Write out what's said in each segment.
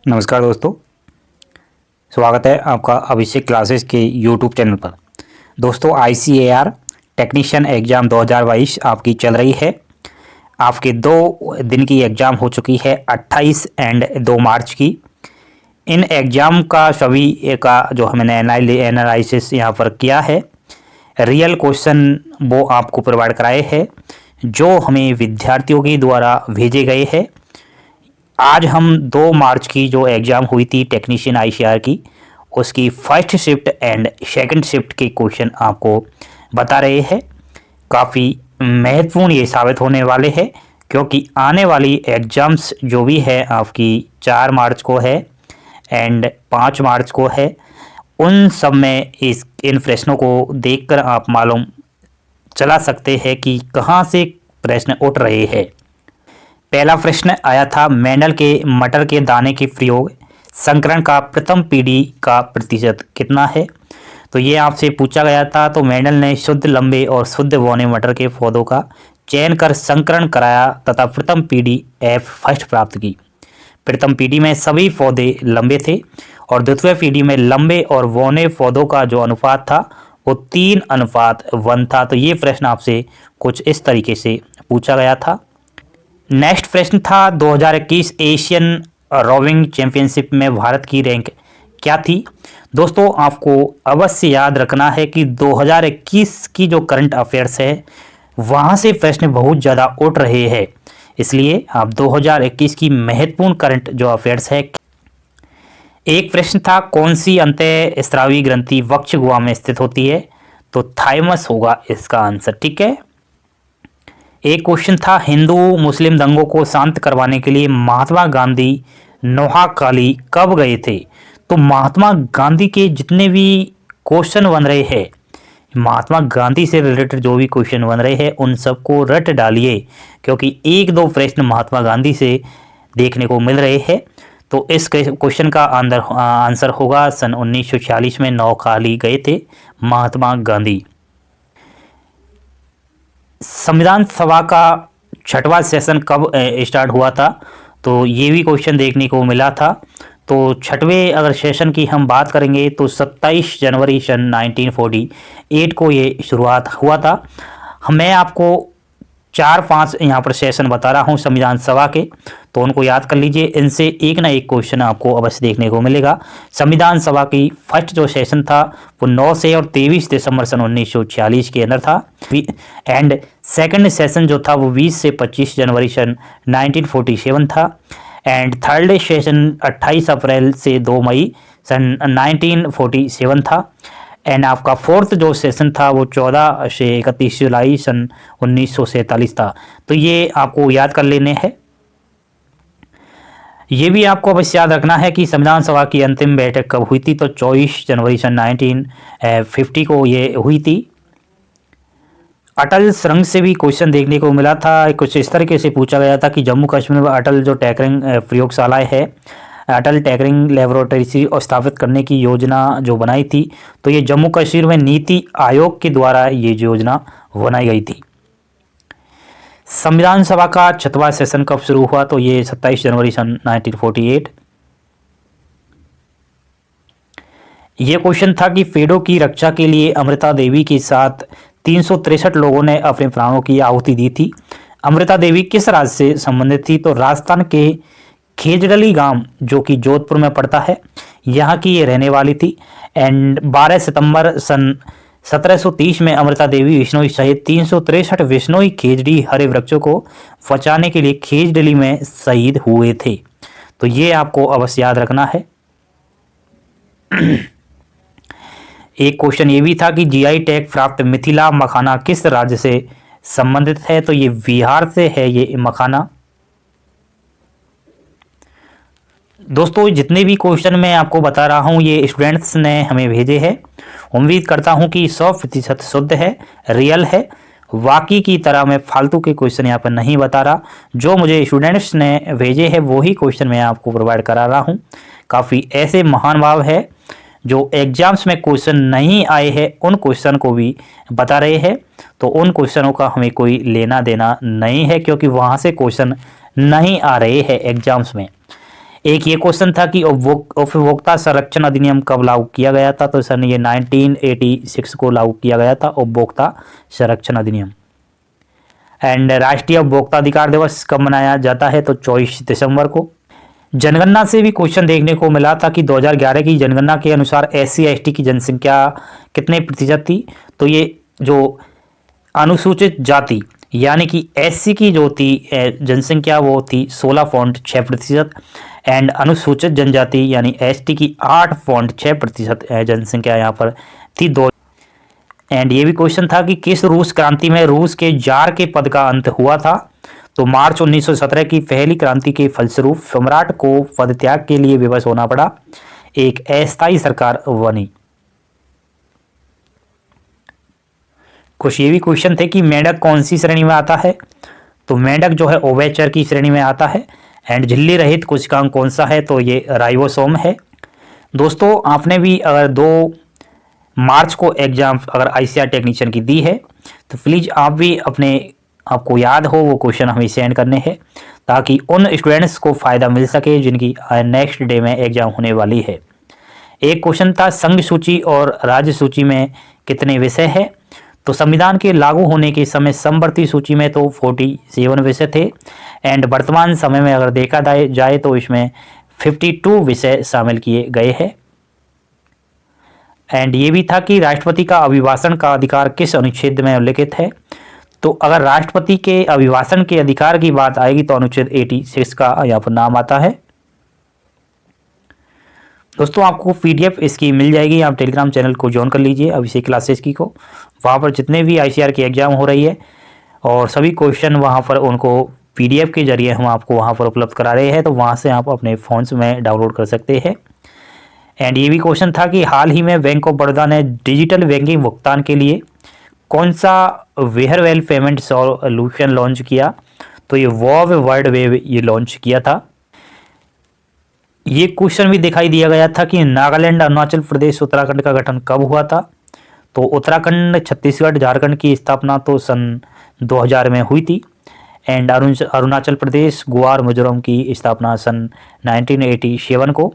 नमस्कार दोस्तों, स्वागत है आपका अभिषेक क्लासेस के यूट्यूब चैनल पर। दोस्तों, ICAR टेक्नीशियन एग्ज़ाम 2022 आपकी चल रही है। आपके 2 दिन की एग्ज़ाम हो चुकी है, 28 एंड 2 मार्च की। इन एग्ज़ाम का सभी का जो हमने एनालिसिस यहाँ पर किया है, रियल क्वेश्चन वो आपको प्रोवाइड कराए हैं जो हमें विद्यार्थियों के द्वारा भेजे गए हैं। आज हम 2 मार्च की जो एग्ज़ाम हुई थी टेक्नीशियन ICAR की, उसकी first shift and second shift के क्वेश्चन आपको बता रहे हैं। काफ़ी महत्वपूर्ण ये साबित होने वाले हैं क्योंकि आने वाली एग्ज़ाम्स जो भी है आपकी 4 मार्च को है एंड 5 मार्च को है। उन सब में इन प्रश्नों को देखकर आप मालूम चला सकते हैं कि कहाँ से प्रश्न उठ रहे हैं। पहला प्रश्न आया था, मेंडल के मटर के दाने के प्रयोग संकरण का प्रथम पीढ़ी का प्रतिशत कितना है। तो ये आपसे पूछा गया था। तो मेंडल ने शुद्ध लंबे और शुद्ध बौने मटर के पौधों का चयन कर संकरण कराया तथा प्रथम पीढ़ी F फर्स्ट प्राप्त की। प्रथम पीढ़ी में सभी पौधे लंबे थे और द्वितीय पीढ़ी में लंबे और बौने पौधों का जो अनुपात था वो 3:1 था। तो ये प्रश्न आपसे कुछ इस तरीके से पूछा गया था। नेक्स्ट प्रश्न था, 2021 एशियन रोविंग चैंपियनशिप में भारत की रैंक क्या थी। दोस्तों, आपको अवश्य याद रखना है कि 2021 की जो करंट अफेयर्स है वहाँ से प्रश्न बहुत ज़्यादा उठ रहे हैं, इसलिए आप 2021 की महत्वपूर्ण करंट जो अफेयर्स है। एक प्रश्न था, कौन सी अंतःस्रावी ग्रंथि वक्ष गुहा में स्थित होती है। तो थाइमस होगा इसका आंसर, ठीक है। एक क्वेश्चन था, हिंदू मुस्लिम दंगों को शांत करवाने के लिए महात्मा गांधी नोहाखाली कब गए थे। तो महात्मा गांधी के जितने भी क्वेश्चन बन रहे हैं, महात्मा गांधी से रिलेटेड जो भी क्वेश्चन बन रहे हैं उन सबको रट डालिए क्योंकि 1-2 प्रश्न महात्मा गांधी से देखने को मिल रहे हैं। तो इस क्वेश्चन का आंसर होगा सन 1946 में नोहाखाली गए थे महात्मा गांधी। संविधान सभा का 6वां सेशन कब स्टार्ट हुआ था। तो ये भी क्वेश्चन देखने को मिला था। तो 6वें अगर सेशन की हम बात करेंगे तो 27 जनवरी सन 1948 को ये शुरुआत हुआ था। मैं आपको 4-5 यहाँ पर सेशन बता रहा हूँ संविधान सभा के, तो उनको याद कर लीजिए। इनसे एक ना एक क्वेश्चन आपको अवश्य देखने को मिलेगा। संविधान सभा की फर्स्ट जो सेशन था वो 9 से और 23 दिसंबर सन 1946 के अंदर था एंड सेकंड सेशन जो था वो 20 से 25 जनवरी सन 1947 था एंड थर्ड सेशन 28 अप्रैल से 2 मई सन 1947 था एंड आपका फोर्थ जो सेशन था वो 14 से 31 जुलाई सन 1947 था। तो ये आपको याद कर लेने हैं। ये भी आपको अवश्य याद रखना है कि संविधान सभा की अंतिम बैठक कब हुई थी। तो 24 जनवरी सन 1950 को ये हुई थी। अटल सुरंग से भी क्वेश्चन देखने को मिला था। कुछ इस तरीके से पूछा गया था कि जम्मू कश्मीर में अटल जो टैंकरिंग प्रयोगशालाएं है, अटल टैंकरिंग लेबोरेटरी स्थापित करने की योजना जो बनाई थी, तो ये जम्मू कश्मीर में नीति आयोग के द्वारा ये योजना बनाई गई थी। संविधान सभा का 6वां सेशन कब शुरू हुआ। तो ये 27 जनवरी सन 1948। ये क्वेश्चन था कि पेड़ों की रक्षा के लिए अमृता देवी के साथ 363 लोगों ने अपने प्राणों की आहुति दी थी। अमृता देवी किस राज्य से संबंधित थी। तो राजस्थान के खेजड़ली गांव जो कि जोधपुर में पड़ता है, यहाँ की ये रहने वाली थी एंड 12 सितंबर सन 1730 में अमृता देवी विश्नोई सहित 363 विश्नोई खेजड़ी हरे वृक्षों को बचाने के लिए खेजड़ली में शहीद हुए थे। तो ये आपको अवश्य याद रखना है। एक क्वेश्चन ये भी था कि GI टैग प्राप्त मिथिला मखाना किस राज्य से संबंधित है। तो ये बिहार से है ये मखाना। दोस्तों, जितने भी क्वेश्चन मैं आपको बता रहा हूँ ये स्टूडेंट्स ने हमें भेजे हैं। उम्मीद करता हूँ कि 100% शुद्ध है, रियल है। बाकी की तरह मैं फालतू के क्वेश्चन यहाँ पर नहीं बता रहा। जो मुझे स्टूडेंट्स ने भेजे हैं वही क्वेश्चन मैं आपको प्रोवाइड करा रहा हूँ। काफ़ी ऐसे महान भाव है जो एग्जाम्स में क्वेश्चन नहीं आए हैं उन क्वेश्चन को भी बता रहे हैं। तो उन क्वेश्चनों का हमें कोई लेना देना नहीं है क्योंकि वहाँ से क्वेश्चन नहीं आ रहे हैं एग्जाम्स में। एक ये क्वेश्चन था कि उपभोक्ता संरक्षण अधिनियम कब लागू किया गया था, तो सन ये 1986 को लागू किया गया था उपभोक्ता संरक्षण अधिनियम। एंड राष्ट्रीय उपभोक्ता अधिकार दिवस कब मनाया जाता है, तो 24 दिसंबर को। जनगणना से भी क्वेश्चन देखने को मिला था कि 2011 की जनगणना के अनुसार SC ST की जनसंख्या कितने प्रतिशत थी, तो ये जो अनुसूचित जाति यानी कि SC की जो थी जनसंख्या वो थी 16.6% एंड अनुसूचित जनजाति यानी ST की 8.6% जनसंख्या यहाँ पर थी। दो एंड ये भी क्वेश्चन था कि किस रूस क्रांति में रूस के जार के पद का अंत हुआ था, तो मार्च 1917 की पहली क्रांति के फलस्वरूप सम्राट को पदत्याग के लिए विवश होना पड़ा, एक अस्थायी सरकार बनी। कुछ ये भी क्वेश्चन थे कि मेंढक कौन सी श्रेणी में आता है, तो मेंढक जो है ओवेचर की श्रेणी में आता है। एंड झिल्ली रहित कोशिकांग कौन सा है, तो ये राइबोसोम है। दोस्तों आपने भी अगर 2 मार्च को एग्जाम अगर ICAR टेक्नीशियन की दी है तो प्लीज़ आप भी आपको याद हो वो क्वेश्चन हमें सेंड करने हैं, ताकि उन स्टूडेंट्स को फ़ायदा मिल सके जिनकी नेक्स्ट डे में एग्जाम होने वाली है। एक क्वेश्चन था संघ सूची और राज्य सूची में कितने विषय है, तो संविधान के लागू होने के समय समवर्ती सूची में तो 47 विषय थे एंड वर्तमान समय में अगर देखा जाए तो इसमें 52 विषय शामिल किए गए हैं। एंड ये भी था कि राष्ट्रपति का अभिभाषण का अधिकार किस अनुच्छेद में उल्लिखित है, तो अगर राष्ट्रपति के अभिभाषण के अधिकार की बात आएगी तो अनुच्छेद 86 का यहाँ पर नाम आता है। दोस्तों आपको PDF इसकी मिल जाएगी, आप टेलीग्राम चैनल को ज्वाइन कर लीजिए अभिषेक क्लासेस की को। वहाँ पर जितने भी ICAR की एग्ज़ाम हो रही है और सभी क्वेश्चन वहाँ पर उनको PDF के जरिए हम आपको वहाँ पर उपलब्ध करा रहे हैं, तो वहाँ से आप अपने फ़ोन्स में डाउनलोड कर सकते हैं। एंड ये भी क्वेश्चन था कि हाल ही में बैंक ऑफ बड़ौदा ने डिजिटल बैंकिंग भुगतान के लिए कौन सा वेयरवेल पेमेंट सॉल्यूशन लॉन्च किया, तो ये वॉव वर्ल्ड वेव ये लॉन्च किया था। ये क्वेश्चन भी दिखाई दिया गया था कि नागालैंड, अरुणाचल प्रदेश, उत्तराखंड का गठन कब हुआ था, तो उत्तराखंड, छत्तीसगढ़, झारखंड की स्थापना तो सन 2000 में हुई थी एंड अरुणाचल प्रदेश, गोवा और मिजोरम की स्थापना सन 1987 को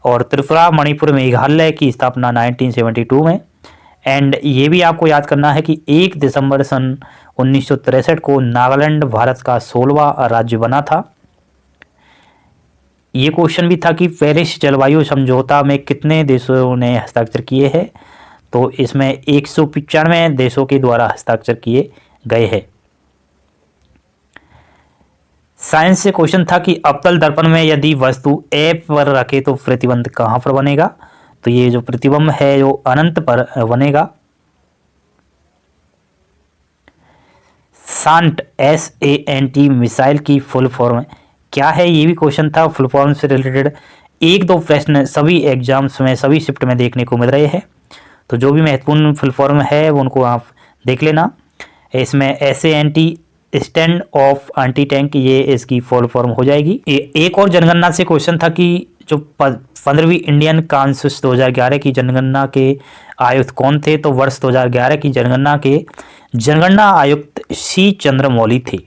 और त्रिपुरा, मणिपुर, मेघालय की स्थापना 1972 में। एंड ये भी आपको याद करना है कि 1 दिसंबर सन 1963 को नागालैंड भारत का 16वां राज्य बना था। ये क्वेश्चन भी था कि पेरिस जलवायु समझौता में कितने देशों ने हस्ताक्षर किए हैं, तो इसमें 195 देशों के द्वारा हस्ताक्षर किए गए हैं। साइंस से क्वेश्चन था कि अवतल दर्पण में यदि वस्तु A पर रखे तो प्रतिबिंब कहाँ पर बनेगा, तो ये जो प्रतिबिंब है वो अनंत पर बनेगा। सांट SANT मिसाइल की फुल फॉर्म क्या है, ये भी क्वेश्चन था। फुल फॉर्म से रिलेटेड 1-2 प्रश्न सभी एग्जाम्स में, सभी शिफ्ट में देखने को मिल रहे हैं, तो जो भी महत्वपूर्ण फुल फॉर्म है वो उनको आप देख लेना। इसमें SANT stand of anti tank, ये इसकी फुल फॉर्म हो जाएगी। एक और जनगणना से क्वेश्चन था कि जो 15वीं इंडियन कांसेस 2011 की जनगणना के आयुक्त कौन थे, तो वर्ष 2011 की जनगणना के जनगणना आयुक्त C चंद्रमौली थे।